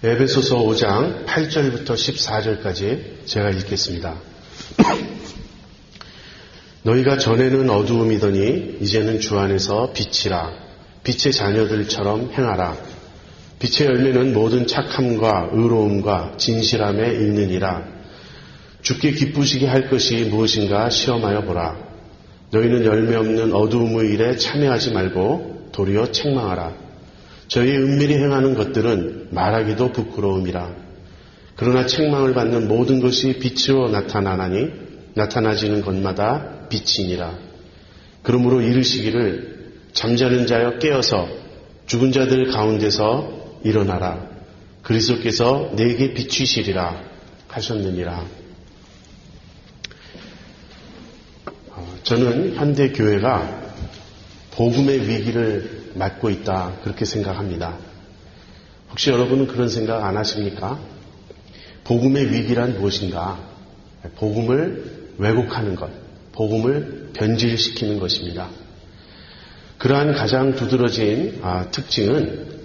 에베소서 5장 8절부터 14절까지 제가 읽겠습니다. 너희가 전에는 어두움이더니 이제는 주 안에서 빛이라. 빛의 자녀들처럼 행하라. 빛의 열매는 모든 착함과 의로움과 진실함에 있느니라. 주께 기쁘시게 할 것이 무엇인가 시험하여 보라. 너희는 열매 없는 어두움의 일에 참여하지 말고 도리어 책망하라. 저희의 은밀히 행하는 것들은 말하기도 부끄러움이라. 그러나 책망을 받는 모든 것이 빛으로 나타나나니 나타나지는 것마다 빛이니라. 그러므로 이르시기를 잠자는 자여 깨어서 죽은 자들 가운데서 일어나라. 그리스도께서 내게 비추시리라 하셨느니라. 저는 현대 교회가 복음의 위기를 맞고 있다 그렇게 생각합니다. 혹시 여러분은 그런 생각 안 하십니까? 복음의 위기란 무엇인가? 복음을 왜곡하는 것, 복음을 변질시키는 것입니다. 그러한 가장 두드러진 특징은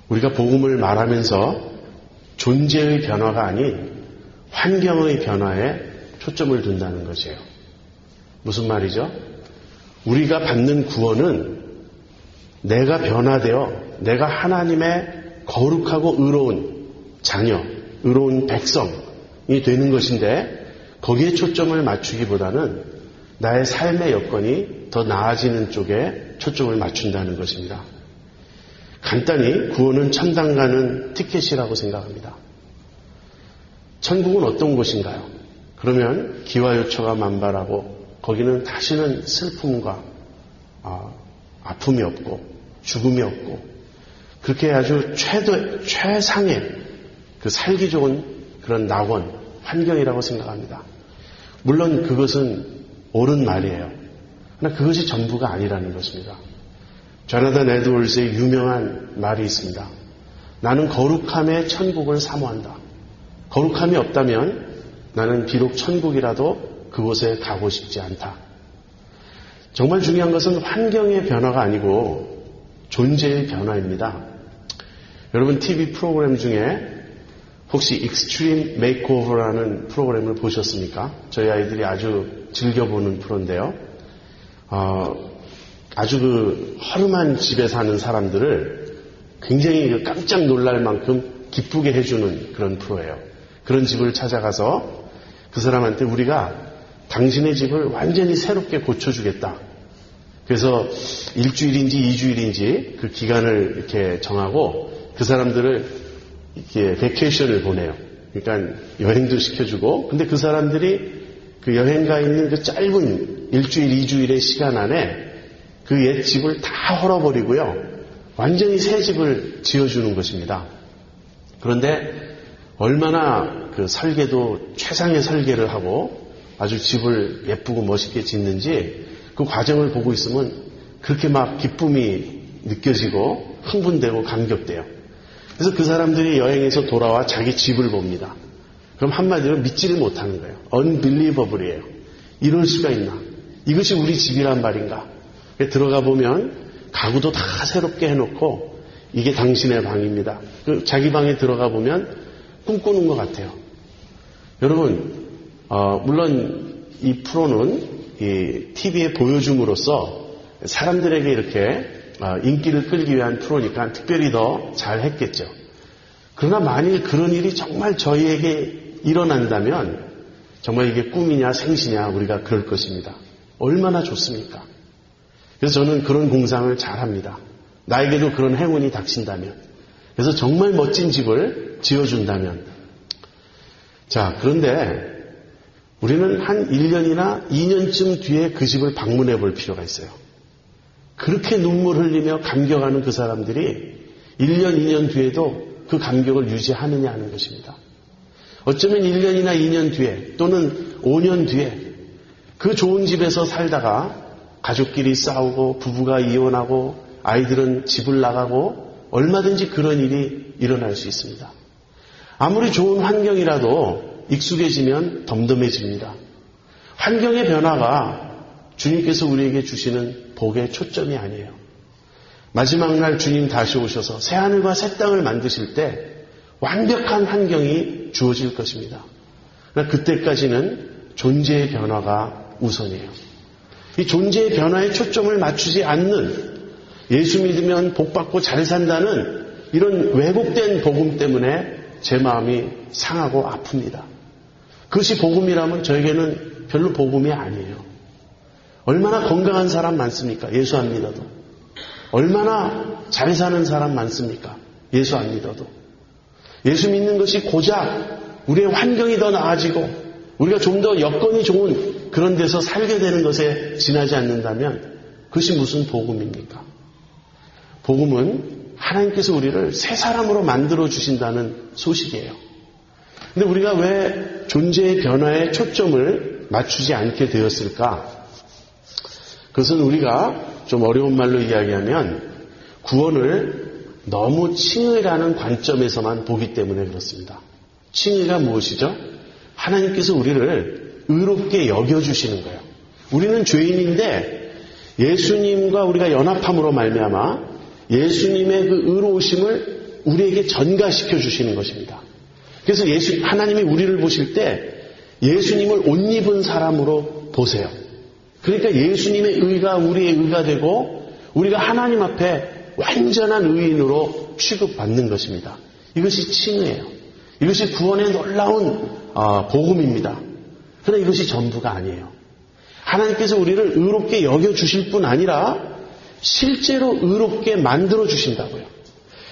우리가 복음을 말하면서 존재의 변화가 아닌 환경의 변화에 초점을 둔다는 것이에요. 무슨 말이죠? 우리가 받는 구원은 내가 변화되어 내가 하나님의 거룩하고 의로운 자녀, 의로운 백성이 되는 것인데 거기에 초점을 맞추기보다는 나의 삶의 여건이 더 나아지는 쪽에 초점을 맞춘다는 것입니다. 간단히 구원은 천당 가는 티켓이라고 생각합니다. 천국은 어떤 곳인가요? 그러면 기와요초가 만발하고 거기는 다시는 슬픔과 아픔이 없고 죽음이 없고 그렇게 아주 최상의 그 살기 좋은 그런 낙원, 환경이라고 생각합니다. 물론 그것은 옳은 말이에요. 그러나 그것이 전부가 아니라는 것입니다. 조나단 에드워즈의 유명한 말이 있습니다. 나는 거룩함의 천국을 사모한다. 거룩함이 없다면 나는 비록 천국이라도 그곳에 가고 싶지 않다. 정말 중요한 것은 환경의 변화가 아니고 존재의 변화입니다. 여러분 TV 프로그램 중에 혹시 익스트림 메이크오버라는 프로그램을 보셨습니까? 저희 아이들이 아주 즐겨보는 프로인데요. 아주 그 허름한 집에 사는 사람들을 굉장히 깜짝 놀랄 만큼 기쁘게 해주는 그런 프로예요. 그런 집을 찾아가서 그 사람한테 우리가 당신의 집을 완전히 새롭게 고쳐주겠다. 그래서 일주일인지 2주일인지 그 기간을 이렇게 정하고 그 사람들을 이렇게 베케이션을 보내요. 그러니까 여행도 시켜주고 근데 그 사람들이 그 여행가 있는 그 짧은 일주일, 2주일의 시간 안에 그 옛 집을 다 헐어버리고요. 완전히 새 집을 지어주는 것입니다. 그런데 얼마나 그 설계도 최상의 설계를 하고 아주 집을 예쁘고 멋있게 짓는지 그 과정을 보고 있으면 그렇게 막 기쁨이 느껴지고 흥분되고 감격돼요. 그래서 그 사람들이 여행에서 돌아와 자기 집을 봅니다. 그럼 한마디로 믿지를 못하는 거예요. unbelievable이에요. 이럴 수가 있나? 이것이 우리 집이란 말인가? 들어가 보면 가구도 다 새롭게 해놓고 이게 당신의 방입니다. 자기 방에 들어가 보면 꿈꾸는 것 같아요. 여러분 물론 이 프로는 이 TV에 보여줌으로써 사람들에게 이렇게 인기를 끌기 위한 프로니까 특별히 더 잘했겠죠. 그러나 만일 그런 일이 정말 저희에게 일어난다면 정말 이게 꿈이냐 생시냐 우리가 그럴 것입니다. 얼마나 좋습니까? 그래서 저는 그런 공상을 잘합니다. 나에게도 그런 행운이 닥친다면 그래서 정말 멋진 집을 지어준다면 자 그런데 우리는 한 1년이나 2년쯤 뒤에 그 집을 방문해 볼 필요가 있어요. 그렇게 눈물 흘리며 감격하는 그 사람들이 1년, 2년 뒤에도 그 감격을 유지하느냐 하는 것입니다. 어쩌면 1년이나 2년 뒤에 또는 5년 뒤에 그 좋은 집에서 살다가 가족끼리 싸우고 부부가 이혼하고 아이들은 집을 나가고 얼마든지 그런 일이 일어날 수 있습니다. 아무리 좋은 환경이라도 익숙해지면 덤덤해집니다. 환경의 변화가 주님께서 우리에게 주시는 복의 초점이 아니에요. 마지막 날 주님 다시 오셔서 새하늘과 새 땅을 만드실 때 완벽한 환경이 주어질 것입니다. 그러나 그때까지는 존재의 변화가 우선이에요. 이 존재의 변화에 초점을 맞추지 않는 예수 믿으면 복받고 잘 산다는 이런 왜곡된 복음 때문에 제 마음이 상하고 아픕니다. 그것이 복음이라면 저에게는 별로 복음이 아니에요. 얼마나 건강한 사람 많습니까? 예수 안 믿어도. 얼마나 잘 사는 사람 많습니까? 예수 안 믿어도. 예수 믿는 것이 고작 우리의 환경이 더 나아지고 우리가 좀 더 여건이 좋은 그런 데서 살게 되는 것에 지나지 않는다면 그것이 무슨 복음입니까? 복음은 하나님께서 우리를 새 사람으로 만들어 주신다는 소식이에요. 근데 우리가 왜 존재의 변화에 초점을 맞추지 않게 되었을까? 그것은 우리가 좀 어려운 말로 이야기하면 구원을 너무 칭의라는 관점에서만 보기 때문에 그렇습니다. 칭의가 무엇이죠? 하나님께서 우리를 의롭게 여겨주시는 거예요. 우리는 죄인인데 예수님과 우리가 연합함으로 말미암아 예수님의 그 의로우심을 우리에게 전가시켜 주시는 것입니다. 그래서 하나님이 우리를 보실 때 예수님을 옷 입은 사람으로 보세요. 그러니까 예수님의 의가 우리의 의가 되고 우리가 하나님 앞에 완전한 의인으로 취급받는 것입니다. 이것이 칭의예요. 이것이 구원의 놀라운 복음입니다. 그러나 이것이 전부가 아니에요. 하나님께서 우리를 의롭게 여겨주실 뿐 아니라 실제로 의롭게 만들어 주신다고요.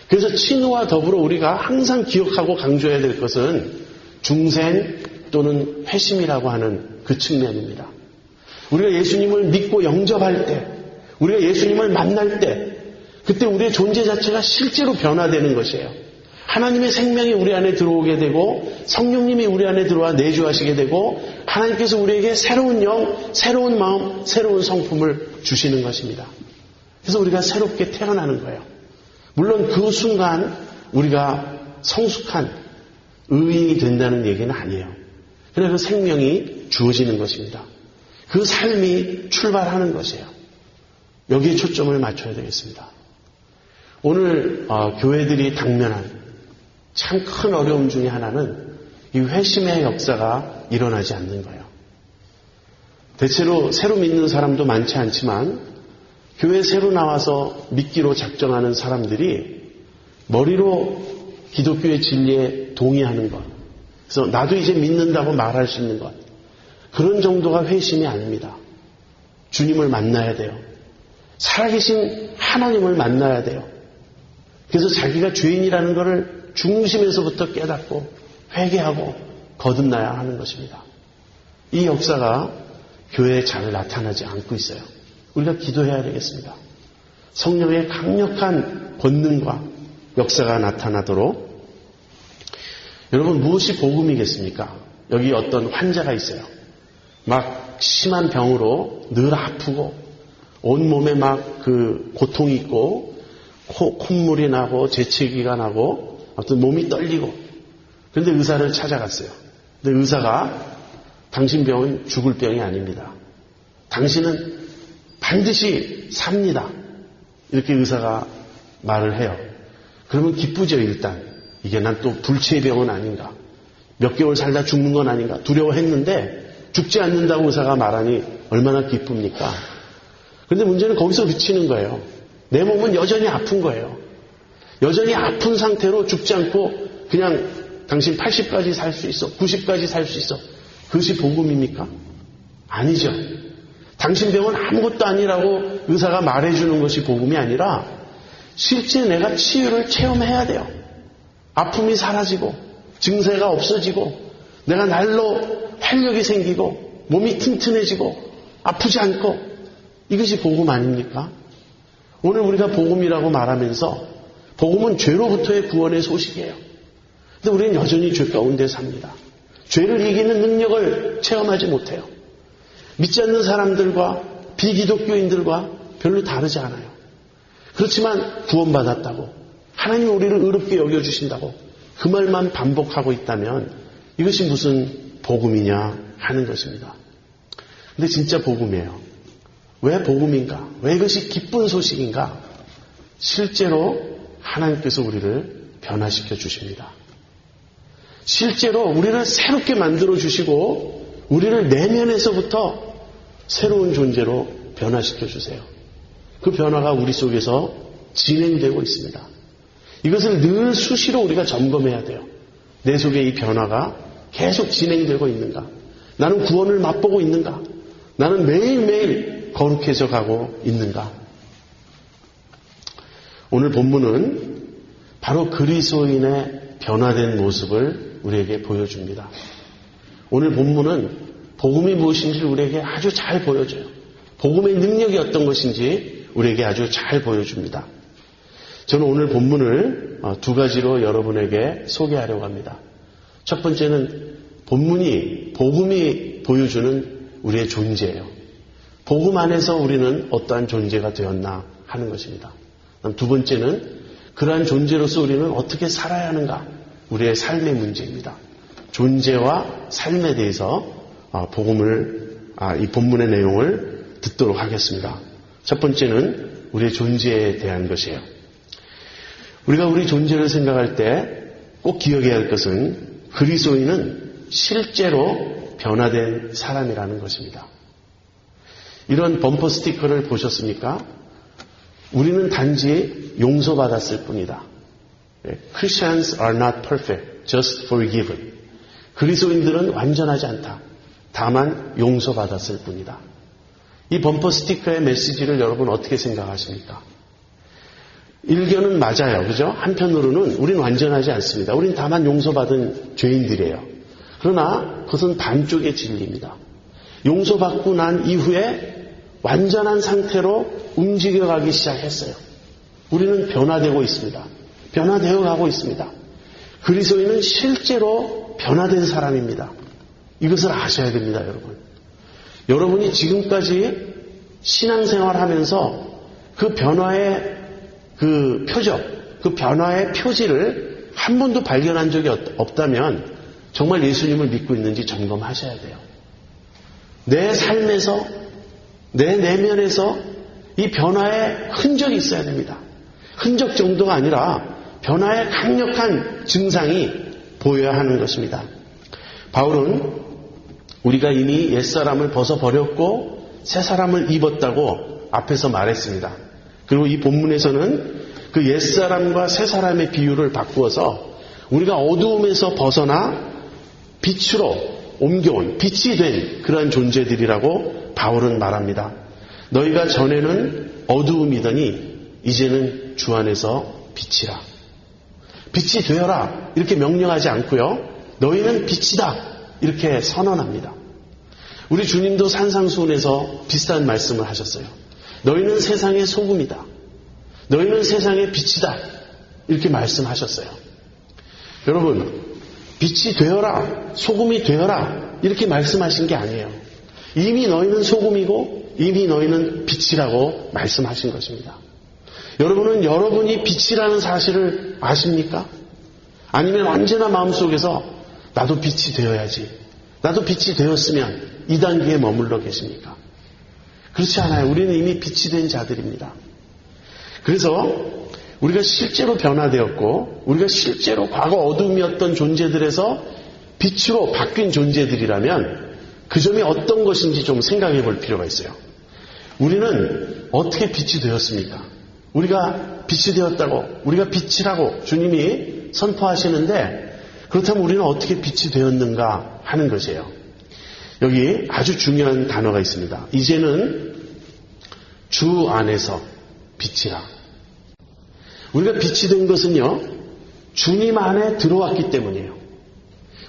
그래서 칭의와 더불어 우리가 항상 기억하고 강조해야 될 것은 중생 또는 회심이라고 하는 그 측면입니다. 우리가 예수님을 믿고 영접할 때, 우리가 예수님을 만날 때 그때 우리의 존재 자체가 실제로 변화되는 것이에요. 하나님의 생명이 우리 안에 들어오게 되고 성령님이 우리 안에 들어와 내주하시게 되고 하나님께서 우리에게 새로운 영, 새로운 마음, 새로운 성품을 주시는 것입니다. 그래서 우리가 새롭게 태어나는 거예요. 물론 그 순간 우리가 성숙한 의인이 된다는 얘기는 아니에요. 그래서 그 생명이 주어지는 것입니다. 그 삶이 출발하는 것이에요. 여기에 초점을 맞춰야 되겠습니다. 오늘 교회들이 당면한 참 큰 어려움 중에 하나는 이 회심의 역사가 일어나지 않는 거예요. 대체로 새로 믿는 사람도 많지 않지만 교회 새로 나와서 믿기로 작정하는 사람들이 머리로 기독교의 진리에 동의하는 것, 그래서 나도 이제 믿는다고 말할 수 있는 것, 그런 정도가 회심이 아닙니다. 주님을 만나야 돼요. 살아계신 하나님을 만나야 돼요. 그래서 자기가 죄인이라는 것을 중심에서부터 깨닫고 회개하고 거듭나야 하는 것입니다. 이 역사가 교회에 잘 나타나지 않고 있어요. 우리가 기도해야 되겠습니다. 성령의 강력한 권능과 역사가 나타나도록. 여러분, 무엇이 복음이겠습니까? 여기 어떤 환자가 있어요. 막 심한 병으로 늘 아프고 온몸에 막 그 고통이 있고 콧물이 나고 재채기가 나고 아무튼 몸이 떨리고, 그런데 의사를 찾아갔어요. 근데 의사가 당신 병은 죽을 병이 아닙니다. 당신은 반드시 삽니다. 이렇게 의사가 말을 해요. 그러면 기쁘죠. 일단 이게 난 또 불치의 병은 아닌가, 몇 개월 살다 죽는 건 아닌가 두려워했는데 죽지 않는다고 의사가 말하니 얼마나 기쁩니까? 그런데 문제는 거기서 그치는 거예요. 내 몸은 여전히 아픈 거예요. 여전히 아픈 상태로 죽지 않고 그냥 당신 80까지 살 수 있어, 90까지 살 수 있어. 그것이 복음입니까? 아니죠. 당신 병은 아무것도 아니라고 의사가 말해주는 것이 복음이 아니라 실제 내가 치유를 체험해야 돼요. 아픔이 사라지고 증세가 없어지고 내가 날로 활력이 생기고 몸이 튼튼해지고 아프지 않고, 이것이 복음 아닙니까? 오늘 우리가 복음이라고 말하면서 복음은 죄로부터의 구원의 소식이에요. 근데 우리는 여전히 죄 가운데 삽니다. 죄를 이기는 능력을 체험하지 못해요. 믿지 않는 사람들과 비기독교인들과 별로 다르지 않아요. 그렇지만 구원받았다고, 하나님이 우리를 의롭게 여겨주신다고 그 말만 반복하고 있다면 이것이 무슨 복음이냐 하는 것입니다. 근데 진짜 복음이에요. 왜 복음인가? 왜 이것이 기쁜 소식인가? 실제로 하나님께서 우리를 변화시켜 주십니다. 실제로 우리를 새롭게 만들어 주시고 우리를 내면에서부터 새로운 존재로 변화시켜 주세요. 그 변화가 우리 속에서 진행되고 있습니다. 이것을 늘 수시로 우리가 점검해야 돼요. 내 속에 이 변화가 계속 진행되고 있는가? 나는 구원을 맛보고 있는가? 나는 매일매일 거룩해져 가고 있는가? 오늘 본문은 바로 그리스도인의 변화된 모습을 우리에게 보여줍니다. 오늘 본문은 복음이 무엇인지를 우리에게 아주 잘 보여줘요. 복음의 능력이 어떤 것인지 우리에게 아주 잘 보여줍니다. 저는 오늘 본문을 두 가지로 여러분에게 소개하려고 합니다. 첫 번째는 본문이 복음이 보여주는 우리의 존재예요. 복음 안에서 우리는 어떠한 존재가 되었나 하는 것입니다. 두 번째는 그러한 존재로서 우리는 어떻게 살아야 하는가, 우리의 삶의 문제입니다. 존재와 삶에 대해서 이 본문의 내용을 듣도록 하겠습니다. 첫 번째는 우리의 존재에 대한 것이에요. 우리가 우리 존재를 생각할 때 꼭 기억해야 할 것은 그리스도인은 실제로 변화된 사람이라는 것입니다. 이런 범퍼 스티커를 보셨습니까? 우리는 단지 용서받았을 뿐이다. Christians are not perfect, just forgiven. 그리스도인들은 완전하지 않다. 다만 용서받았을 뿐이다. 이 범퍼 스티커의 메시지를 여러분 어떻게 생각하십니까? 일견은 맞아요. 그죠? 한편으로는 우린 완전하지 않습니다. 우린 다만 용서받은 죄인들이에요. 그러나 그것은 반쪽의 진리입니다. 용서받고 난 이후에 완전한 상태로 움직여가기 시작했어요. 우리는 변화되고 있습니다. 변화되어 가고 있습니다. 그리스도인은 실제로 변화된 사람입니다. 이것을 아셔야 됩니다, 여러분. 여러분이 지금까지 신앙생활하면서 그 변화의 그 표적, 그 변화의 표지를 한 번도 발견한 적이 없다면 정말 예수님을 믿고 있는지 점검하셔야 돼요. 내 삶에서, 내 내면에서 이 변화의 흔적이 있어야 됩니다. 흔적 정도가 아니라 변화의 강력한 증상이 보여야 하는 것입니다. 바울은 우리가 이미 옛사람을 벗어버렸고 새사람을 입었다고 앞에서 말했습니다. 그리고 이 본문에서는 그 옛사람과 새사람의 비유를 바꾸어서 우리가 어두움에서 벗어나 빛으로 옮겨온 빛이 된 그러한 존재들이라고 바울은 말합니다. 너희가 전에는 어두움이더니 이제는 주 안에서 빛이라. 빛이 되어라 이렇게 명령하지 않고요. 너희는 빛이다 이렇게 선언합니다. 우리 주님도 산상수훈에서 비슷한 말씀을 하셨어요. 너희는 세상의 소금이다. 너희는 세상의 빛이다. 이렇게 말씀하셨어요. 여러분, 빛이 되어라, 소금이 되어라 이렇게 말씀하신 게 아니에요. 이미 너희는 소금이고 이미 너희는 빛이라고 말씀하신 것입니다. 여러분은 여러분이 빛이라는 사실을 아십니까? 아니면 언제나 마음속에서 나도 빛이 되어야지, 나도 빛이 되었으면 이 단계에 머물러 계십니까? 그렇지 않아요. 우리는 이미 빛이 된 자들입니다. 그래서 우리가 실제로 변화되었고 우리가 실제로 과거 어둠이었던 존재들에서 빛으로 바뀐 존재들이라면 그 점이 어떤 것인지 좀 생각해 볼 필요가 있어요. 우리는 어떻게 빛이 되었습니까? 우리가 빛이 되었다고, 우리가 빛이라고 주님이 선포하시는데 그렇다면 우리는 어떻게 빛이 되었는가 하는 것이에요. 여기 아주 중요한 단어가 있습니다. 이제는 주 안에서 빛이라. 우리가 빛이 된 것은요, 주님 안에 들어왔기 때문이에요.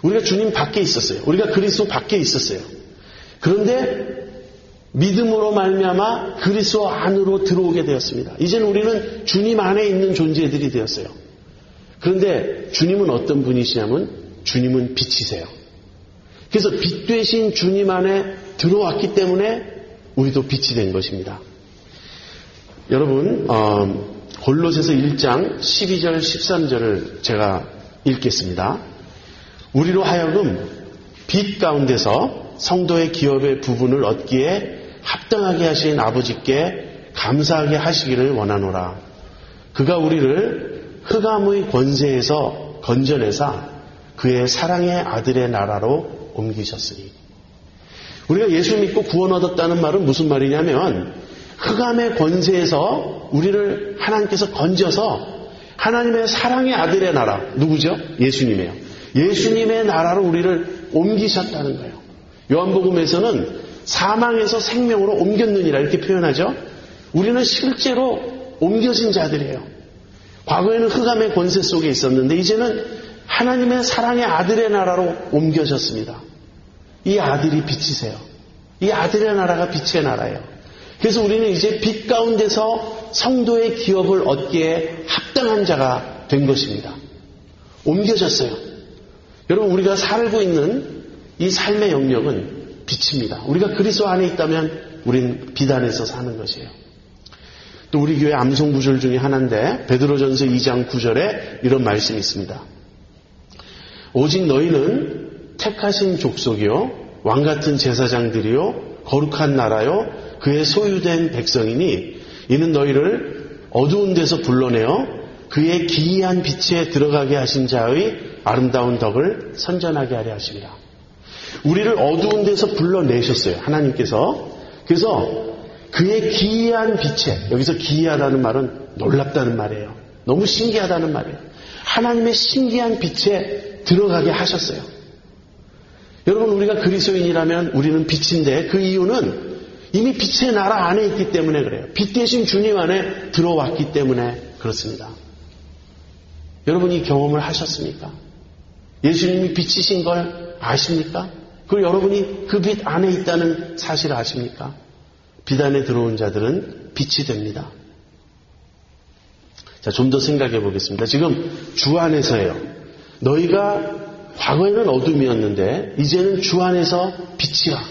우리가 주님 밖에 있었어요. 우리가 그리스도 밖에 있었어요. 그런데 믿음으로 말미암아 그리스도 안으로 들어오게 되었습니다. 이제는 우리는 주님 안에 있는 존재들이 되었어요. 그런데 주님은 어떤 분이시냐면 주님은 빛이세요. 그래서 빛 되신 주님 안에 들어왔기 때문에 우리도 빛이 된 것입니다. 여러분, 골로새서 1장 12절 13절을 제가 읽겠습니다. 우리로 하여금 빛 가운데서 성도의 기업의 부분을 얻기에 합당하게 하신 아버지께 감사하게 하시기를 원하노라. 그가 우리를 흑암의 권세에서 건져내사 그의 사랑의 아들의 나라로 옮기셨으니. 우리가 예수 믿고 구원 얻었다는 말은 무슨 말이냐면 흑암의 권세에서 우리를 하나님께서 건져서 하나님의 사랑의 아들의 나라, 누구죠? 예수님이에요. 예수님의 나라로 우리를 옮기셨다는 거예요. 요한복음에서는 사망에서 생명으로 옮겼느니라 이렇게 표현하죠. 우리는 실제로 옮겨진 자들이에요. 과거에는 흑암의 권세 속에 있었는데 이제는 하나님의 사랑의 아들의 나라로 옮겨졌습니다. 이 아들이 빛이세요. 이 아들의 나라가 빛의 나라예요. 그래서 우리는 이제 빛 가운데서 성도의 기업을 얻기에 합당한 자가 된 것입니다. 옮겨졌어요. 여러분, 우리가 살고 있는 이 삶의 영역은 빛입니다. 우리가 그리스도 안에 있다면 우린 빛 안에서 사는 것이에요. 또 우리 교회 암송 구절 중에 하나인데 베드로전서 2장 9절에 이런 말씀이 있습니다. 오직 너희는 택하신 족속이요 왕같은 제사장들이요 거룩한 나라요 그의 소유된 백성이니 이는 너희를 어두운 데서 불러내어 그의 기이한 빛에 들어가게 하신 자의 아름다운 덕을 선전하게 하려 하십니다. 우리를 어두운 데서 불러내셨어요. 하나님께서. 그래서 그의 기이한 빛에, 여기서 기이하다는 말은 놀랍다는 말이에요. 너무 신기하다는 말이에요. 하나님의 신기한 빛에 들어가게 하셨어요. 여러분, 우리가 그리스도인이라면 우리는 빛인데 그 이유는 이미 빛의 나라 안에 있기 때문에 그래요. 빛 대신 주님 안에 들어왔기 때문에 그렇습니다. 여러분, 이 경험을 하셨습니까? 예수님이 빛이신 걸 아십니까? 그리고 여러분이 그 빛 안에 있다는 사실을 아십니까? 빛 안에 들어온 자들은 빛이 됩니다. 자, 좀 더 생각해 보겠습니다. 지금 주 안에서예요. 너희가 과거에는 어둠이었는데 이제는 주 안에서 빛이라.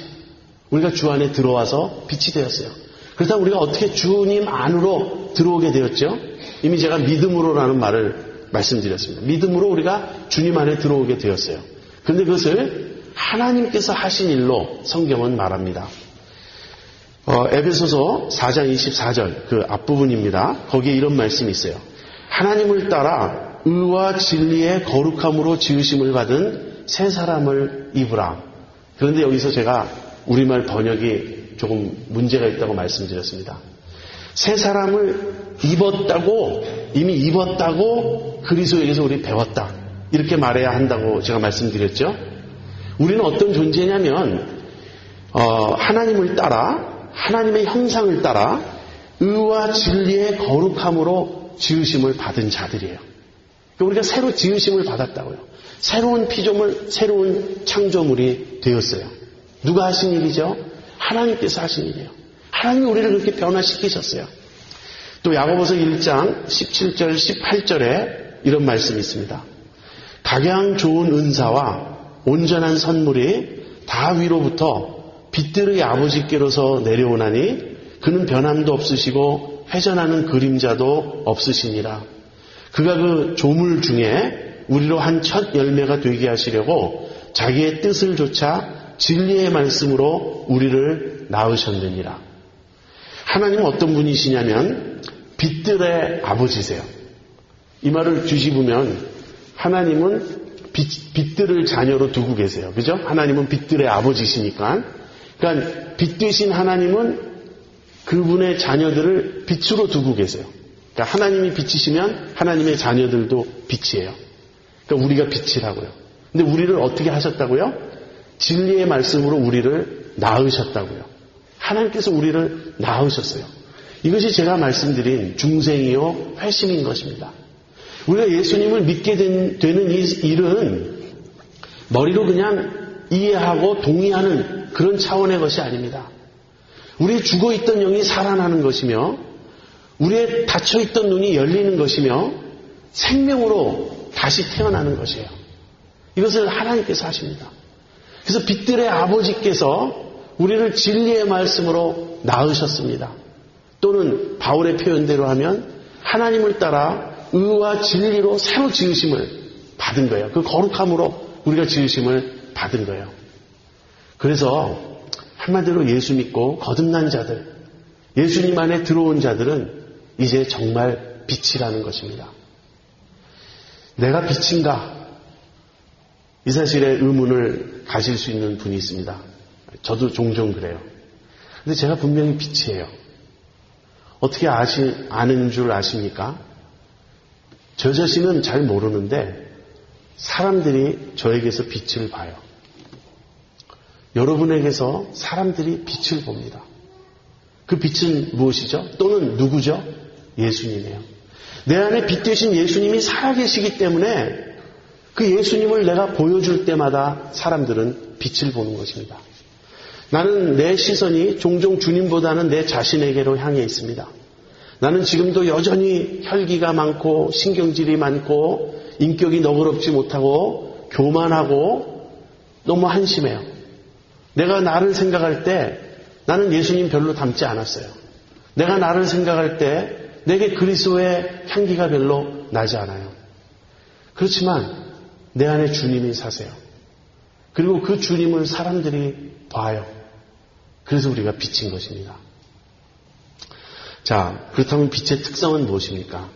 우리가 주 안에 들어와서 빛이 되었어요. 그렇다면 우리가 어떻게 주님 안으로 들어오게 되었죠? 이미 제가 믿음으로라는 말을 말씀드렸습니다. 믿음으로 우리가 주님 안에 들어오게 되었어요. 그런데 그것을 하나님께서 하신 일로 성경은 말합니다. 에베소서 4장 24절 그 앞부분입니다. 거기에 이런 말씀이 있어요. 하나님을 따라 의와 진리의 거룩함으로 지으심을 받은 새 사람을 입으라. 그런데 여기서 제가 우리말 번역이 조금 문제가 있다고 말씀드렸습니다. 새 사람을 입었다고, 이미 입었다고 그리스도에게서 우리 배웠다. 이렇게 말해야 한다고 제가 말씀드렸죠. 우리는 어떤 존재냐면 하나님을 따라, 하나님의 형상을 따라 의와 진리의 거룩함으로 지으심을 받은 자들이에요. 우리가 새로 지으심을 받았다고요. 새로운 피조물, 새로운 창조물이 되었어요. 누가 하신 일이죠? 하나님께서 하신 일이에요. 하나님이 우리를 그렇게 변화시키셨어요. 또 야고보서 1장 17절 18절에 이런 말씀이 있습니다. 각양 좋은 은사와 온전한 선물이 다 위로부터 빛들의 아버지께로서 내려오나니 그는 변함도 없으시고 회전하는 그림자도 없으시니라. 그가 그 조물 중에 우리로 한 첫 열매가 되게 하시려고 자기의 뜻을 좇아 진리의 말씀으로 우리를 낳으셨느니라. 하나님은 어떤 분이시냐면 빛들의 아버지세요. 이 말을 뒤집으면 하나님은 빛들을 자녀로 두고 계세요. 그죠? 하나님은 빛들의 아버지시니까. 그러니까 빛 되신 하나님은 그분의 자녀들을 빛으로 두고 계세요. 그러니까 하나님이 빛이시면 하나님의 자녀들도 빛이에요. 그러니까 우리가 빛이라고요. 근데 우리를 어떻게 하셨다고요? 진리의 말씀으로 우리를 낳으셨다고요. 하나님께서 우리를 낳으셨어요. 이것이 제가 말씀드린 중생이요 회심인 것입니다. 우리가 예수님을 믿게 되는 이 일은 머리로 그냥 이해하고 동의하는 그런 차원의 것이 아닙니다. 우리의 죽어있던 영이 살아나는 것이며 우리의 닫혀있던 눈이 열리는 것이며 생명으로 다시 태어나는 것이에요. 이것을 하나님께서 하십니다. 그래서 빛들의 아버지께서 우리를 진리의 말씀으로 낳으셨습니다. 또는 바울의 표현대로 하면 하나님을 따라 의와 진리로 새로 지으심을 받은 거예요. 그 거룩함으로 우리가 지으심을 받은 거예요. 그래서 한마디로 예수 믿고 거듭난 자들, 예수님 안에 들어온 자들은 이제 정말 빛이라는 것입니다. 내가 빛인가? 이 사실에 의문을 가질 수 있는 분이 있습니다. 저도 종종 그래요. 근데 제가 분명히 빛이에요. 어떻게 아는 줄 아십니까? 저 자신은 잘 모르는데 사람들이 저에게서 빛을 봐요. 여러분에게서 사람들이 빛을 봅니다. 그 빛은 무엇이죠? 또는 누구죠? 예수님이에요. 내 안에 빛 되신 예수님이 살아계시기 때문에 그 예수님을 내가 보여줄 때마다 사람들은 빛을 보는 것입니다. 나는 내 시선이 종종 주님보다는 내 자신에게로 향해 있습니다. 나는 지금도 여전히 혈기가 많고 신경질이 많고 인격이 너그럽지 못하고 교만하고 너무 한심해요. 내가 나를 생각할 때 나는 예수님 별로 닮지 않았어요. 내가 나를 생각할 때 내게 그리스도의 향기가 별로 나지 않아요. 그렇지만 내 안에 주님이 사세요. 그리고 그 주님을 사람들이 봐요. 그래서 우리가 빛인 것입니다. 자, 그렇다면 빛의 특성은 무엇입니까?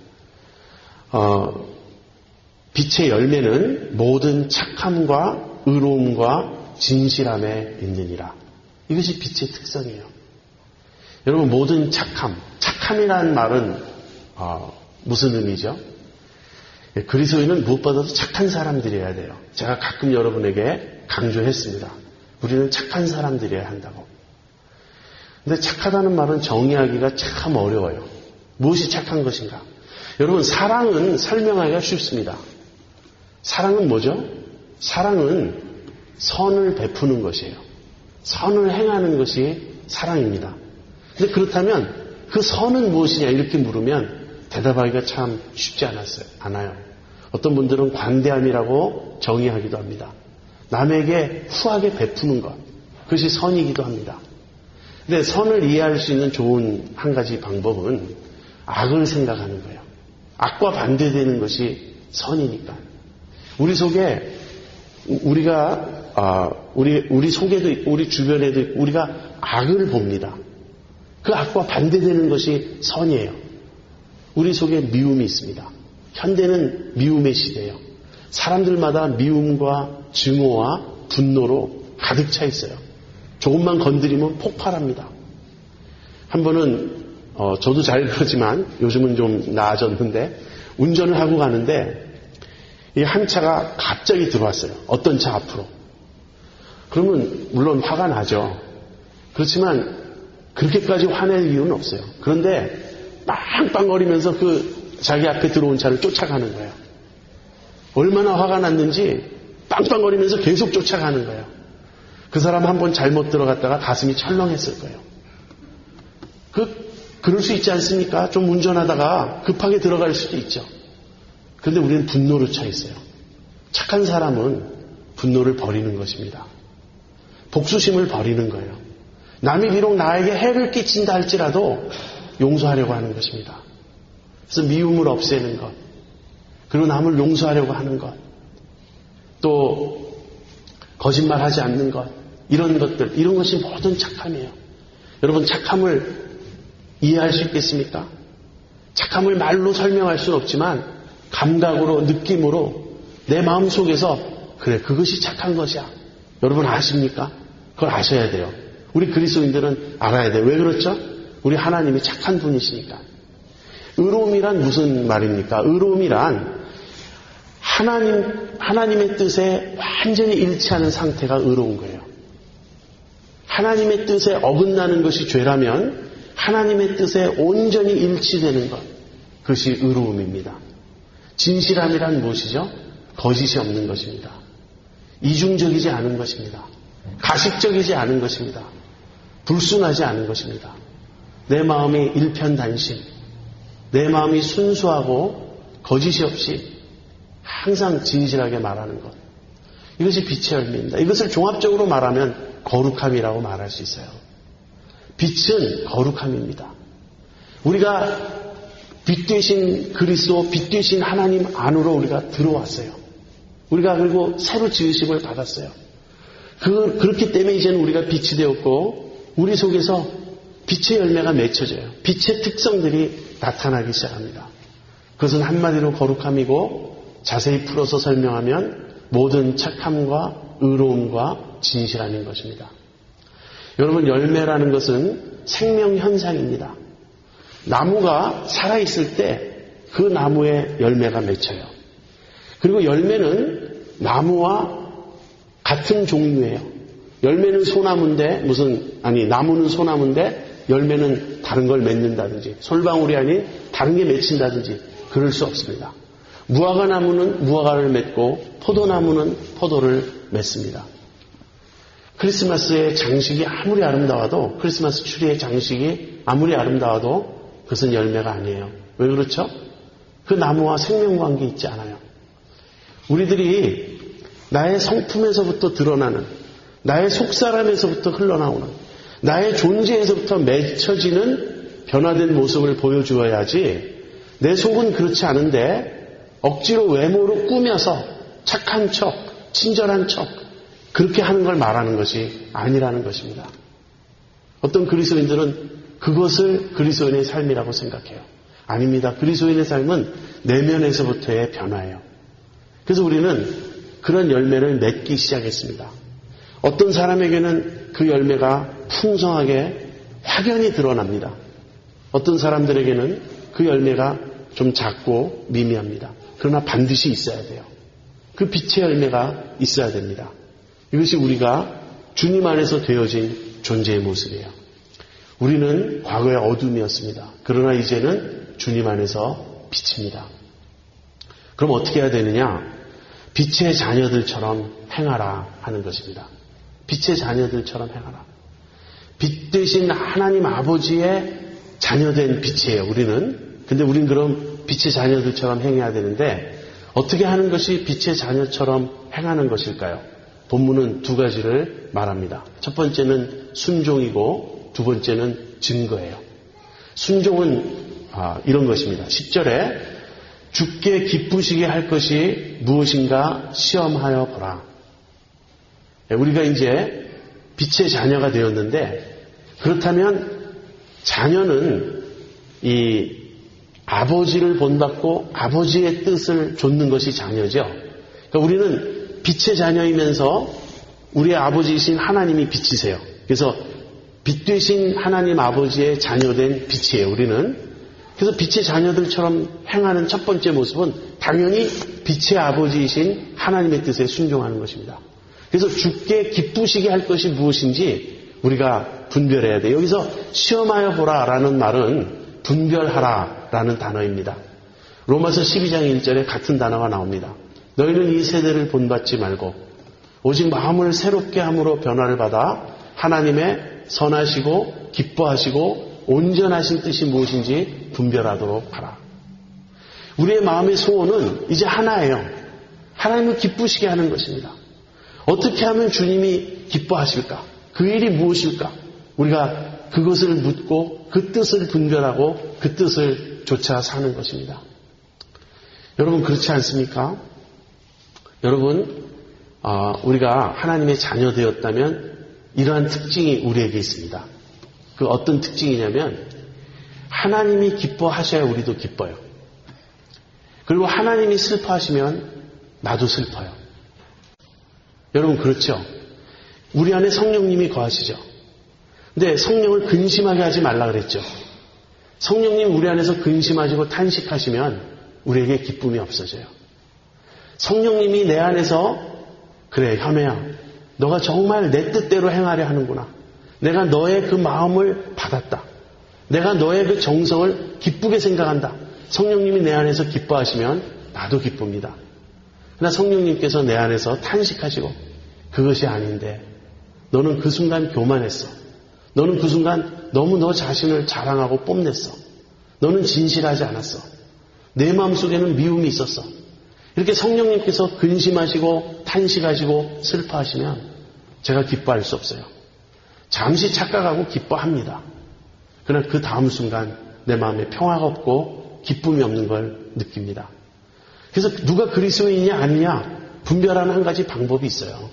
빛의 열매는 모든 착함과 의로움과 진실함에 있느니라. 이것이 빛의 특성이에요. 여러분, 모든 착함이라는 말은 무슨 의미죠? 그리스도인은 무엇보다도 착한 사람들이어야 돼요. 제가 가끔 여러분에게 강조했습니다. 우리는 착한 사람들이어야 한다고. 근데 착하다는 말은 정의하기가 참 어려워요. 무엇이 착한 것인가? 여러분, 사랑은 설명하기가 쉽습니다. 사랑은 뭐죠? 사랑은 선을 베푸는 것이에요. 선을 행하는 것이 사랑입니다. 근데 그렇다면 그 선은 무엇이냐 이렇게 물으면 대답하기가 참 쉽지 않아요. 어떤 분들은 관대함이라고 정의하기도 합니다. 남에게 후하게 베푸는 것, 그것이 선이기도 합니다. 근데 선을 이해할 수 있는 좋은 한 가지 방법은 악을 생각하는 거예요. 악과 반대되는 것이 선이니까. 우리 속에 우리 속에도 우리 주변에도 우리가 악을 봅니다. 그 악과 반대되는 것이 선이에요. 우리 속에 미움이 있습니다. 현대는 미움의 시대예요. 사람들마다 미움과 증오와 분노로 가득 차 있어요. 조금만 건드리면 폭발합니다. 한 번은 저도 잘 그러지만 요즘은 좀 나아졌는데 운전을 하고 가는데 이 한 차가 갑자기 들어왔어요. 어떤 차 앞으로. 그러면 물론 화가 나죠. 그렇지만 그렇게까지 화낼 이유는 없어요. 그런데 빵빵거리면서 그 자기 앞에 들어온 차를 쫓아가는 거예요. 얼마나 화가 났는지 빵빵거리면서 계속 쫓아가는 거예요. 그 사람 한 번 잘못 들어갔다가 가슴이 철렁했을 거예요. 그럴 수 있지 않습니까? 좀 운전하다가 급하게 들어갈 수도 있죠. 그런데 우리는 분노로 차 있어요. 착한 사람은 분노를 버리는 것입니다. 복수심을 버리는 거예요. 남이 비록 나에게 해를 끼친다 할지라도 용서하려고 하는 것입니다. 그래서 미움을 없애는 것, 그리고 남을 용서하려고 하는 것, 또 거짓말하지 않는 것, 이런 것들, 이런 것이 모든 착함이에요. 여러분, 착함을 이해할 수 있겠습니까? 착함을 말로 설명할 수는 없지만 감각으로, 느낌으로 내 마음속에서 그래, 그것이 착한 것이야. 여러분 아십니까? 그걸 아셔야 돼요. 우리 그리스도인들은 알아야 돼요. 왜 그렇죠? 우리 하나님이 착한 분이시니까. 의로움이란 무슨 말입니까? 의로움이란 하나님의 뜻에 완전히 일치하는 상태가 의로운 거예요. 하나님의 뜻에 어긋나는 것이 죄라면 하나님의 뜻에 온전히 일치되는 것, 그것이 의로움입니다. 진실함이란 무엇이죠? 거짓이 없는 것입니다. 이중적이지 않은 것입니다. 가식적이지 않은 것입니다. 불순하지 않은 것입니다. 내 마음이 일편단심, 내 마음이 순수하고 거짓이 없이 항상 진실하게 말하는 것. 이것이 빛의 열매입니다. 이것을 종합적으로 말하면 거룩함이라고 말할 수 있어요. 빛은 거룩함입니다. 우리가 빛 되신 그리스도, 빛 되신 하나님 안으로 우리가 들어왔어요. 우리가 그리고 새로 지으심을 받았어요. 그렇기 때문에 이제는 우리가 빛이 되었고 우리 속에서 빛의 열매가 맺혀져요. 빛의 특성들이 나타나기 시작합니다. 그것은 한마디로 거룩함이고 자세히 풀어서 설명하면 모든 착함과 의로움과 진실함인 것입니다. 여러분, 열매라는 것은 생명 현상입니다. 나무가 살아있을 때 그 나무에 열매가 맺혀요. 그리고 열매는 나무와 같은 종류예요. 열매는 소나무인데 나무는 소나무인데 열매는 다른 걸 맺는다든지 솔방울이 아닌 다른 게 맺힌다든지 그럴 수 없습니다. 무화과나무는 무화과를 맺고 포도나무는 포도를 맺습니다. 크리스마스의 장식이 아무리 아름다워도 크리스마스 추리의 장식이 아무리 아름다워도 그것은 열매가 아니에요. 왜 그렇죠? 그 나무와 생명관계 있지 않아요. 우리들이 나의 성품에서부터 드러나는 나의 속사람에서부터 흘러나오는 나의 존재에서부터 맺혀지는 변화된 모습을 보여주어야지 내 속은 그렇지 않은데 억지로 외모로 꾸며서 착한 척, 친절한 척 그렇게 하는 걸 말하는 것이 아니라는 것입니다. 어떤 그리스도인들은 그것을 그리스도인의 삶이라고 생각해요. 아닙니다. 그리스도인의 삶은 내면에서부터의 변화예요. 그래서 우리는 그런 열매를 맺기 시작했습니다. 어떤 사람에게는 그 열매가 풍성하게 확연히 드러납니다. 어떤 사람들에게는 그 열매가 좀 작고 미미합니다. 그러나 반드시 있어야 돼요. 그 빛의 열매가 있어야 됩니다. 이것이 우리가 주님 안에서 되어진 존재의 모습이에요. 우리는 과거의 어둠이었습니다. 그러나 이제는 주님 안에서 빛입니다. 그럼 어떻게 해야 되느냐? 빛의 자녀들처럼 행하라 하는 것입니다. 빛의 자녀들처럼 행하라. 빛 대신 하나님 아버지의 자녀된 빛이에요, 우리는. 근데 우린 그럼 빛의 자녀들처럼 행해야 되는데 어떻게 하는 것이 빛의 자녀처럼 행하는 것일까요? 본문은 두 가지를 말합니다. 첫 번째는 순종이고 두 번째는 증거예요. 순종은 이런 것입니다. 10절에 주께 기쁘시게 할 것이 무엇인가 시험하여 보라. 우리가 이제 빛의 자녀가 되었는데 그렇다면 자녀는 이 아버지를 본받고 아버지의 뜻을 좇는 것이 자녀죠. 그러니까 우리는 빛의 자녀이면서 우리의 아버지이신 하나님이 빛이세요. 그래서 빛 되신 하나님 아버지의 자녀된 빛이에요, 우리는. 그래서 빛의 자녀들처럼 행하는 첫 번째 모습은 당연히 빛의 아버지이신 하나님의 뜻에 순종하는 것입니다. 그래서 주께 기쁘시게 할 것이 무엇인지 우리가 분별해야 돼요. 여기서 시험하여 보라라는 말은 분별하라라는 단어입니다. 로마서 12장 1절에 같은 단어가 나옵니다. 너희는 이 세대를 본받지 말고 오직 마음을 새롭게 함으로 변화를 받아 하나님의 선하시고 기뻐하시고 온전하신 뜻이 무엇인지 분별하도록 하라. 우리의 마음의 소원은 이제 하나예요. 하나님을 기쁘시게 하는 것입니다. 어떻게 하면 주님이 기뻐하실까? 그 일이 무엇일까? 우리가 그것을 묻고 그 뜻을 분별하고 그 뜻을 쫓아 사는 것입니다. 여러분 그렇지 않습니까? 여러분 우리가 하나님의 자녀 되었다면 이러한 특징이 우리에게 있습니다. 그 어떤 특징이냐면 하나님이 기뻐하셔야 우리도 기뻐요. 그리고 하나님이 슬퍼하시면 나도 슬퍼요. 여러분 그렇죠? 우리 안에 성령님이 거하시죠. 근데 성령을 근심하게 하지 말라 그랬죠. 성령님 우리 안에서 근심하시고 탄식하시면 우리에게 기쁨이 없어져요. 성령님이 내 안에서 그래 현애야 너가 정말 내 뜻대로 행하려 하는구나. 내가 너의 그 마음을 받았다. 내가 너의 그 정성을 기쁘게 생각한다. 성령님이 내 안에서 기뻐하시면 나도 기쁩니다. 그러나 성령님께서 내 안에서 탄식하시고 그것이 아닌데 너는 그 순간 교만했어. 너는 그 순간 너무 너 자신을 자랑하고 뽐냈어. 너는 진실하지 않았어. 내 마음속에는 미움이 있었어. 이렇게 성령님께서 근심하시고 탄식하시고 슬퍼하시면 제가 기뻐할 수 없어요. 잠시 착각하고 기뻐합니다. 그러나 그 다음 순간 내 마음에 평화가 없고 기쁨이 없는 걸 느낍니다. 그래서 누가 그리스도인이냐 아니냐 분별하는 한 가지 방법이 있어요.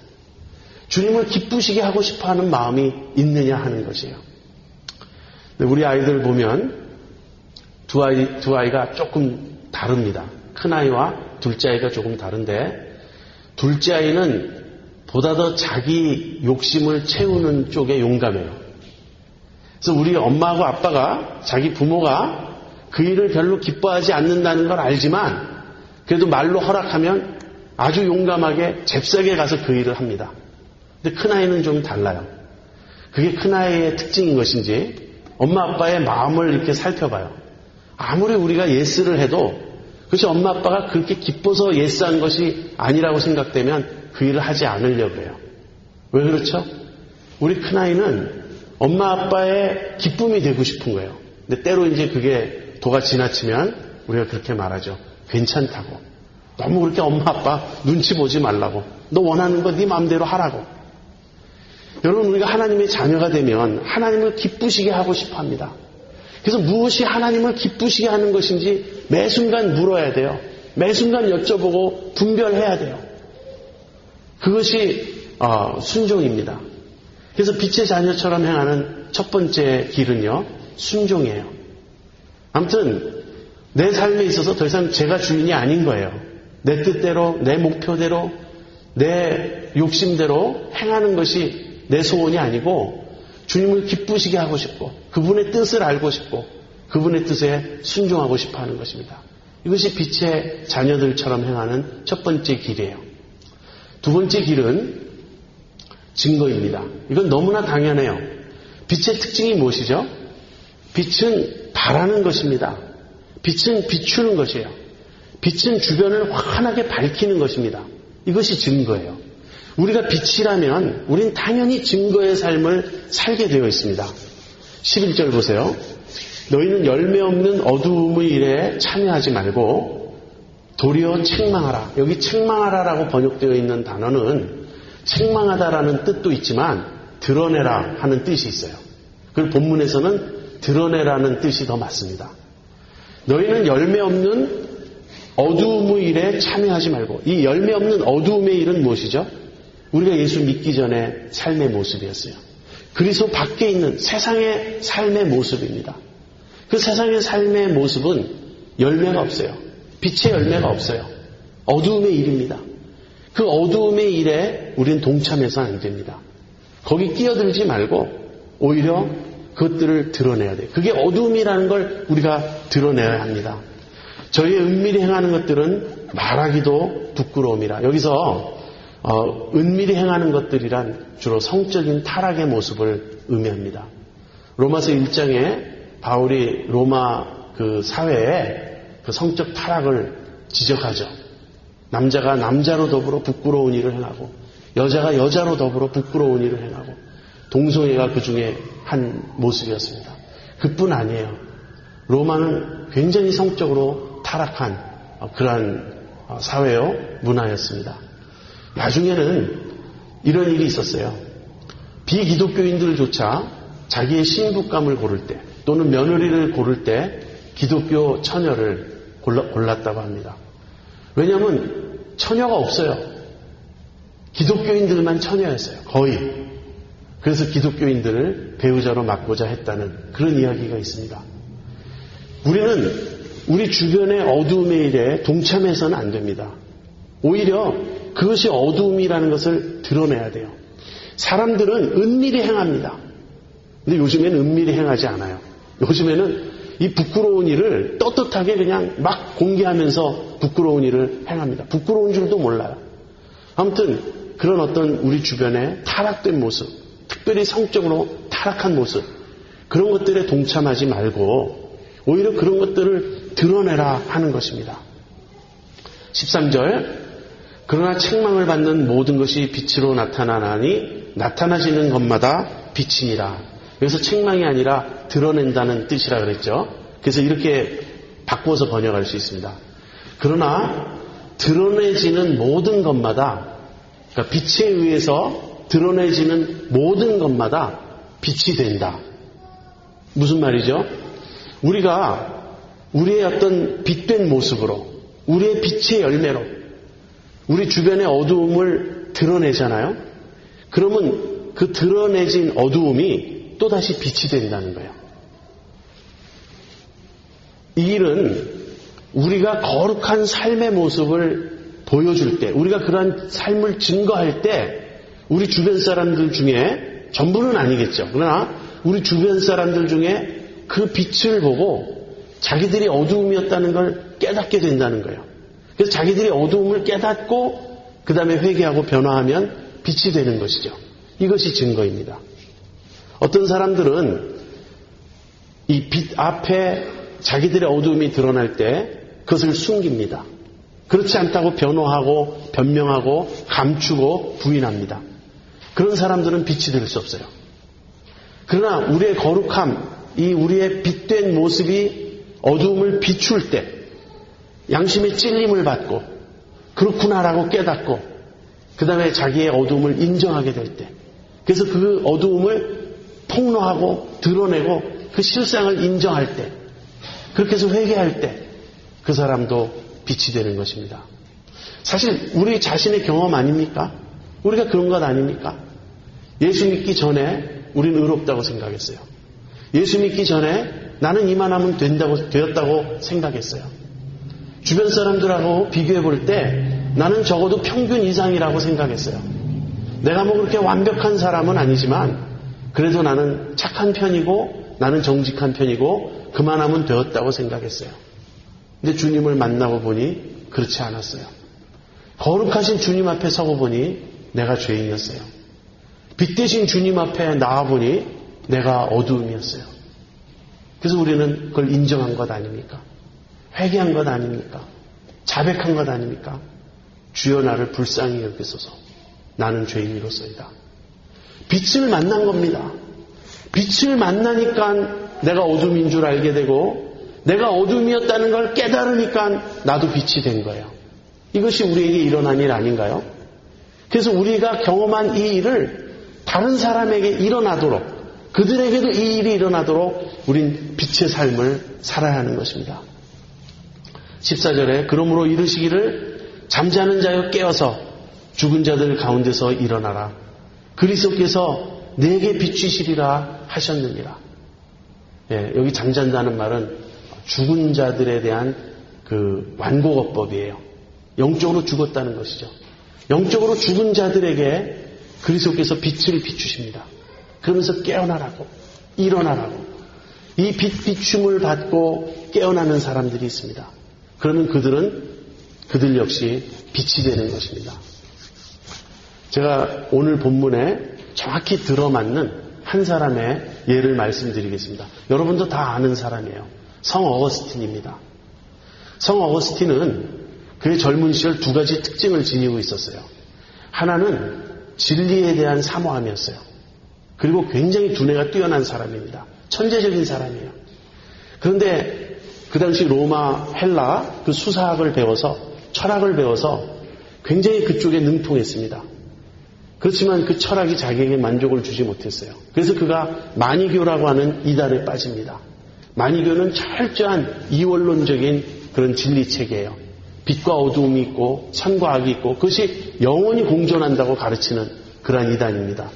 주님을 기쁘시게 하고 싶어하는 마음이 있느냐 하는 것이에요. 우리 아이들 보면 두 아이가 조금 다릅니다. 큰 아이와 둘째 아이가 조금 다른데 둘째 아이는 보다 더 자기 욕심을 채우는 쪽에 용감해요. 그래서 우리 엄마하고 아빠가, 자기 부모가 그 일을 별로 기뻐하지 않는다는 걸 알지만 그래도 말로 허락하면 아주 용감하게 잽싸게 가서 그 일을 합니다. 근데 큰아이는 좀 달라요. 그게 큰아이의 특징인 것인지 엄마 아빠의 마음을 이렇게 살펴봐요. 아무리 우리가 예스를 해도 그것이 엄마 아빠가 그렇게 기뻐서 예스한 것이 아니라고 생각되면 그 일을 하지 않으려고 해요. 왜 그렇죠? 우리 큰아이는 엄마 아빠의 기쁨이 되고 싶은 거예요. 근데 때로 이제 그게 도가 지나치면 우리가 그렇게 말하죠. 괜찮다고. 너무 그렇게 엄마 아빠 눈치 보지 말라고. 너 원하는 거 네 마음대로 하라고. 여러분, 우리가 하나님의 자녀가 되면 하나님을 기쁘시게 하고 싶어 합니다. 그래서 무엇이 하나님을 기쁘시게 하는 것인지 매 순간 물어야 돼요. 매 순간 여쭤보고 분별해야 돼요. 그것이 순종입니다. 그래서 빛의 자녀처럼 행하는 첫 번째 길은요, 순종이에요. 아무튼 내 삶에 있어서 더 이상 제가 주인이 아닌 거예요. 내 뜻대로, 내 목표대로, 내 욕심대로 행하는 것이 내 소원이 아니고 주님을 기쁘시게 하고 싶고 그분의 뜻을 알고 싶고 그분의 뜻에 순종하고 싶어 하는 것입니다. 이것이 빛의 자녀들처럼 행하는 첫 번째 길이에요. 두 번째 길은 증거입니다. 이건 너무나 당연해요. 빛의 특징이 무엇이죠? 빛은 바라는 것입니다. 빛은 비추는 것이에요. 빛은 주변을 환하게 밝히는 것입니다. 이것이 증거예요. 우리가 빛이라면 우린 당연히 증거의 삶을 살게 되어 있습니다. 11절 보세요. 너희는 열매 없는 어두움의 일에 참여하지 말고 도리어 책망하라. 여기 책망하라라고 번역되어 있는 단어는 책망하다라는 뜻도 있지만 드러내라 하는 뜻이 있어요. 그리고 본문에서는 드러내라는 뜻이 더 맞습니다. 너희는 열매 없는 어두움의 일에 참여하지 말고, 이 열매 없는 어두움의 일은 무엇이죠? 우리가 예수 믿기 전에 삶의 모습이었어요. 그리스도 밖에 있는 세상의 삶의 모습입니다. 그 세상의 삶의 모습은 열매가 없어요. 빛의 열매가 없어요. 어두움의 일입니다. 그 어두움의 일에 우리는 동참해서는 안 됩니다. 거기 끼어들지 말고 오히려 그것들을 드러내야 돼요. 그게 어두움이라는 걸 우리가 드러내야 합니다. 저희의 은밀히 행하는 것들은 말하기도 부끄러움이라. 여기서 은밀히 행하는 것들이란 주로 성적인 타락의 모습을 의미합니다. 로마서 1장에 바울이 로마 그 사회에 그 성적 타락을 지적하죠. 남자가 남자로 더불어 부끄러운 일을 행하고 여자가 여자로 더불어 부끄러운 일을 행하고 동성애가 그 중에 한 모습이었습니다. 그뿐 아니에요. 로마는 굉장히 성적으로 타락한 그러한 사회요 문화였습니다. 나중에는 이런 일이 있었어요. 비기독교인들조차 자기의 신부감을 고를 때 또는 며느리를 고를 때 기독교 처녀를 골랐다고 합니다. 왜냐하면 처녀가 없어요. 기독교인들만 처녀였어요. 거의. 그래서 기독교인들을 배우자로 맡고자 했다는 그런 이야기가 있습니다. 우리는 우리 주변의 어두움의 일에 동참해서는 안 됩니다. 오히려 그것이 어두움이라는 것을 드러내야 돼요. 사람들은 은밀히 행합니다. 근데 요즘에는 은밀히 행하지 않아요. 요즘에는 이 부끄러운 일을 떳떳하게 그냥 막 공개하면서 부끄러운 일을 행합니다. 부끄러운 줄도 몰라요. 아무튼 그런 어떤 우리 주변의 타락된 모습, 특별히 성적으로 타락한 모습, 그런 것들에 동참하지 말고 오히려 그런 것들을 드러내라 하는 것입니다. 13절 그러나 책망을 받는 모든 것이 빛으로 나타나나니 나타나지는 것마다 빛이니라. 여기서 책망이 아니라 드러낸다는 뜻이라 그랬죠. 그래서 이렇게 바꾸어서 번역할 수 있습니다. 그러나 드러내지는 모든 것마다, 그러니까 빛에 의해서 드러내지는 모든 것마다 빛이 된다. 무슨 말이죠? 우리가 우리의 어떤 빛된 모습으로, 우리의 빛의 열매로 우리 주변의 어두움을 드러내잖아요. 그러면 그 드러내진 어두움이 또다시 빛이 된다는 거예요. 이 일은 우리가 거룩한 삶의 모습을 보여줄 때, 우리가 그러한 삶을 증거할 때 우리 주변 사람들 중에, 전부는 아니겠죠. 그러나 우리 주변 사람들 중에 그 빛을 보고 자기들이 어두움이었다는 걸 깨닫게 된다는 거예요. 그래서 자기들이 어두움을 깨닫고 그 다음에 회개하고 변화하면 빛이 되는 것이죠. 이것이 증거입니다. 어떤 사람들은 이 빛 앞에 자기들의 어두움이 드러날 때 그것을 숨깁니다. 그렇지 않다고 변호하고 변명하고 감추고 부인합니다. 그런 사람들은 빛이 될 수 없어요. 그러나 우리의 거룩함, 이 우리의 빛된 모습이 어두움을 비출 때 양심의 찔림을 받고 그렇구나라고 깨닫고 그 다음에 자기의 어두움을 인정하게 될 때, 그래서 그 어두움을 폭로하고 드러내고 그 실상을 인정할 때, 그렇게 해서 회개할 때 그 사람도 빛이 되는 것입니다. 사실 우리 자신의 경험 아닙니까? 우리가 그런 것 아닙니까? 예수 믿기 전에 우리는 의롭다고 생각했어요. 예수 믿기 전에 나는 이만하면 되었다고 생각했어요. 주변 사람들하고 비교해 볼 때 나는 적어도 평균 이상이라고 생각했어요. 내가 뭐 그렇게 완벽한 사람은 아니지만 그래도 나는 착한 편이고 나는 정직한 편이고 그만하면 되었다고 생각했어요. 근데 주님을 만나고 보니 그렇지 않았어요. 거룩하신 주님 앞에 서고 보니 내가 죄인이었어요. 빛 대신 주님 앞에 나와보니 내가 어두움이었어요. 그래서 우리는 그걸 인정한 것 아닙니까? 회개한 것 아닙니까? 자백한 것 아닙니까? 주여 나를 불쌍히 여기소서. 나는 죄인으로서이다. 빛을 만난 겁니다. 빛을 만나니까 내가 어둠인 줄 알게 되고 내가 어둠이었다는 걸 깨달으니까 나도 빛이 된 거예요. 이것이 우리에게 일어난 일 아닌가요? 그래서 우리가 경험한 이 일을 다른 사람에게 일어나도록, 그들에게도 이 일이 일어나도록 우린 빛의 삶을 살아야 하는 것입니다. 14절에 그러므로 이르시기를 잠자는 자여 깨어서 죽은 자들 가운데서 일어나라. 그리스도께서 내게 비추시리라 하셨느니라. 예, 여기 잠잔다는 말은 죽은 자들에 대한 그 완고어법이에요. 영적으로 죽었다는 것이죠. 영적으로 죽은 자들에게 그리스도께서 빛을 비추십니다. 그러면서 깨어나라고, 일어나라고. 이 빛 비춤을 받고 깨어나는 사람들이 있습니다. 그러면 그들 역시 빛이 되는 것입니다. 제가 오늘 본문에 정확히 들어맞는 한 사람의 예를 말씀드리겠습니다. 여러분도 다 아는 사람이에요. 성 어거스틴입니다. 성 어거스틴은 그의 젊은 시절 두 가지 특징을 지니고 있었어요. 하나는 진리에 대한 사모함이었어요. 그리고 굉장히 두뇌가 뛰어난 사람입니다. 천재적인 사람이에요. 그런데 그 당시 로마, 헬라 그 수사학을 배워서, 철학을 배워서 굉장히 그쪽에 능통했습니다. 그렇지만 그 철학이 자기에게 만족을 주지 못했어요. 그래서 그가 마니교라고 하는 이단에 빠집니다. 마니교는 철저한 이원론적인 그런 진리체계예요. 빛과 어두움이 있고 선과 악이 있고 그것이 영원히 공존한다고 가르치는 그러한 이단입니다.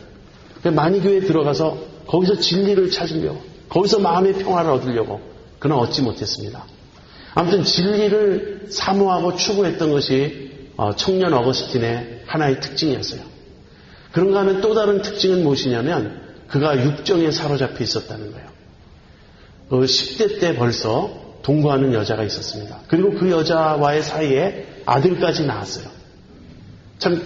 마니교에 들어가서 거기서 진리를 찾으려고, 거기서 마음의 평화를 얻으려고, 그러나 얻지 못했습니다. 아무튼 진리를 사모하고 추구했던 것이 청년 어거스틴의 하나의 특징이었어요. 그런가 하면 또 다른 특징은 무엇이냐면 그가 육정에 사로잡혀 있었다는 거예요. 10대 때 벌써 동거하는 여자가 있었습니다. 그리고 그 여자와의 사이에 아들까지 낳았어요. 참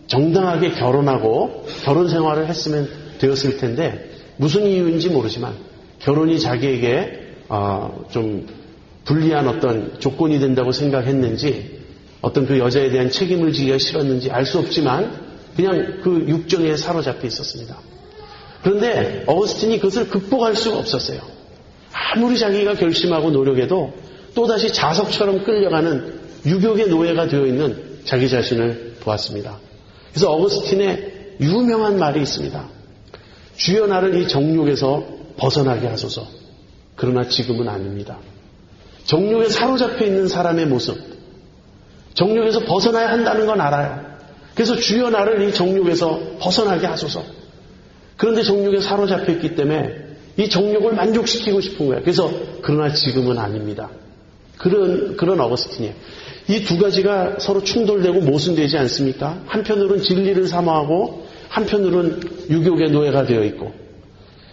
정당하게 결혼하고 결혼 생활을 했으면 되었을 텐데 무슨 이유인지 모르지만 결혼이 자기에게 좀 불리한 어떤 조건이 된다고 생각했는지 어떤 그 여자에 대한 책임을 지기가 싫었는지 알 수 없지만 그냥 그 육정에 사로잡혀 있었습니다. 그런데 어거스틴이 그것을 극복할 수가 없었어요. 아무리 자기가 결심하고 노력해도 또다시 자석처럼 끌려가는 유격의 노예가 되어 있는 자기 자신을 보았습니다. 그래서 어거스틴의 유명한 말이 있습니다. 주여 나를 이 정욕에서 벗어나게 하소서. 그러나 지금은 아닙니다. 정욕에 사로잡혀 있는 사람의 모습, 정욕에서 벗어나야 한다는 건 알아요. 그래서 주여 나를 이 정욕에서 벗어나게 하소서. 그런데 정욕에 사로잡혀 있기 때문에 이 정욕을 만족시키고 싶은 거예요. 그래서 그러나 지금은 아닙니다. 그런 어거스틴이에요. 이 두 가지가 서로 충돌되고 모순되지 않습니까? 한편으로는 진리를 사모하고 한편으로는 유교의 노예가 되어 있고,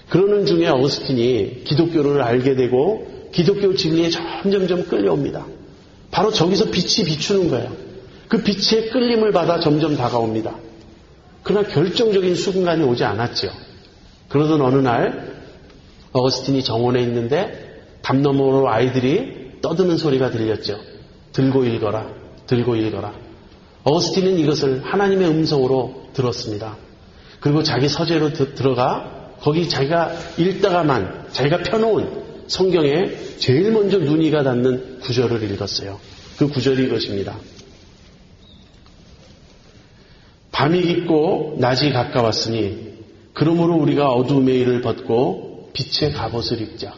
그러는 중에 어거스틴이 기독교를 알게 되고 기독교 진리에 점점점 끌려옵니다. 바로 저기서 빛이 비추는 거예요. 그 빛의 끌림을 받아 점점 다가옵니다. 그러나 결정적인 순간이 오지 않았죠. 그러던 어느 날 어거스틴이 정원에 있는데 담 너머로 아이들이 떠드는 소리가 들렸죠. 들고 읽어라, 들고 읽어라. 어거스틴은 이것을 하나님의 음성으로 들었습니다. 그리고 자기 서재로 들어가 거기 자기가 읽다가만 자기가 펴놓은 성경에 제일 먼저 눈이가 닿는 구절을 읽었어요. 그 구절이 이것입니다. 밤이 깊고 낮이 가까웠으니 그러므로 우리가 어두움의 일을 벗고 빛의 갑옷을 입자.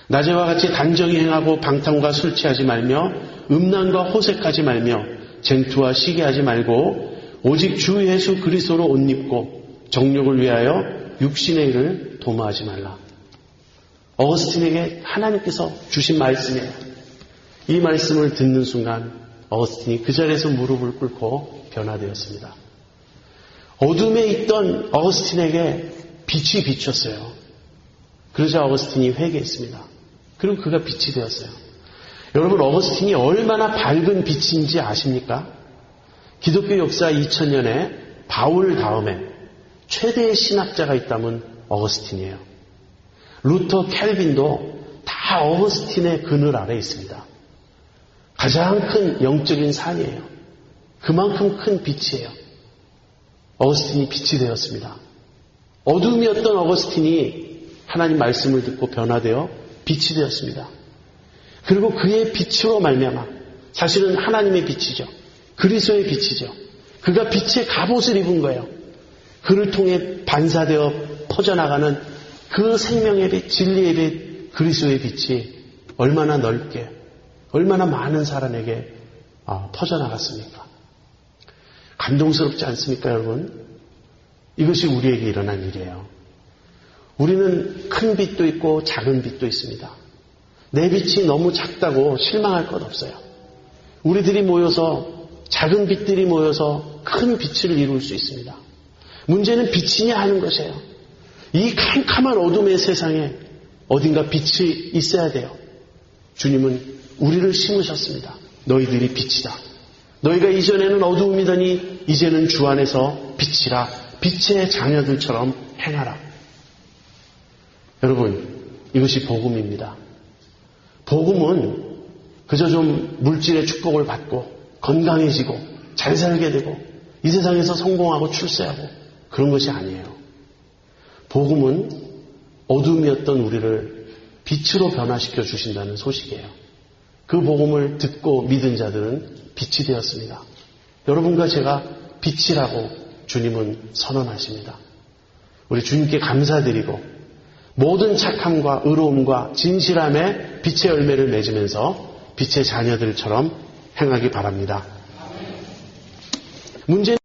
낮에와 같이 단정히 행하고 방탕과 술 취하지 말며 음란과 호색하지 말며 쟁투와 시기하지 말고 오직 주 예수 그리스도로 옷 입고 정욕을 위하여 육신의 일을 도모하지 말라. 어거스틴에게 하나님께서 주신 말씀이에요. 이 말씀을 듣는 순간 어거스틴이 그 자리에서 무릎을 꿇고 변화되었습니다. 어둠에 있던 어거스틴에게 빛이 비쳤어요. 그러자 어거스틴이 회개했습니다. 그리고 그가 빛이 되었어요. 여러분, 어거스틴이 얼마나 밝은 빛인지 아십니까? 기독교 역사 2000년에 바울 다음에 최대의 신학자가 있다면 어거스틴이에요. 루터, 켈빈도 다 어거스틴의 그늘 아래에 있습니다. 가장 큰 영적인 산이에요. 그만큼 큰 빛이에요. 어거스틴이 빛이 되었습니다. 어둠이었던 어거스틴이 하나님 말씀을 듣고 변화되어 빛이 되었습니다. 그리고 그의 빛으로 말미암아, 사실은 하나님의 빛이죠. 그리스도의 빛이죠. 그가 빛의 갑옷을 입은 거예요. 그를 통해 반사되어 퍼져나가는 그 생명의 빛, 진리의 빛, 그리스도의 빛이 얼마나 넓게, 얼마나 많은 사람에게 퍼져나갔습니까? 감동스럽지 않습니까, 여러분? 이것이 우리에게 일어난 일이에요. 우리는 큰 빛도 있고 작은 빛도 있습니다. 내 빛이 너무 작다고 실망할 것 없어요. 우리들이 모여서, 작은 빛들이 모여서 큰 빛을 이룰 수 있습니다. 문제는 빛이냐 하는 것이에요. 이 캄캄한 어둠의 세상에 어딘가 빛이 있어야 돼요. 주님은 우리를 심으셨습니다. 너희들이 빛이다. 너희가 이전에는 어두움이더니 이제는 주 안에서 빛이라. 빛의 자녀들처럼 행하라. 여러분, 이것이 복음입니다. 복음은 그저 좀 물질의 축복을 받고 건강해지고 잘 살게 되고 이 세상에서 성공하고 출세하고 그런 것이 아니에요. 복음은 어둠이었던 우리를 빛으로 변화시켜 주신다는 소식이에요. 그 복음을 듣고 믿은 자들은 빛이 되었습니다. 여러분과 제가 빛이라고 주님은 선언하십니다. 우리 주님께 감사드리고 모든 착함과 의로움과 진실함에 빛의 열매를 맺으면서 빛의 자녀들처럼 행하기 바랍니다. 문제는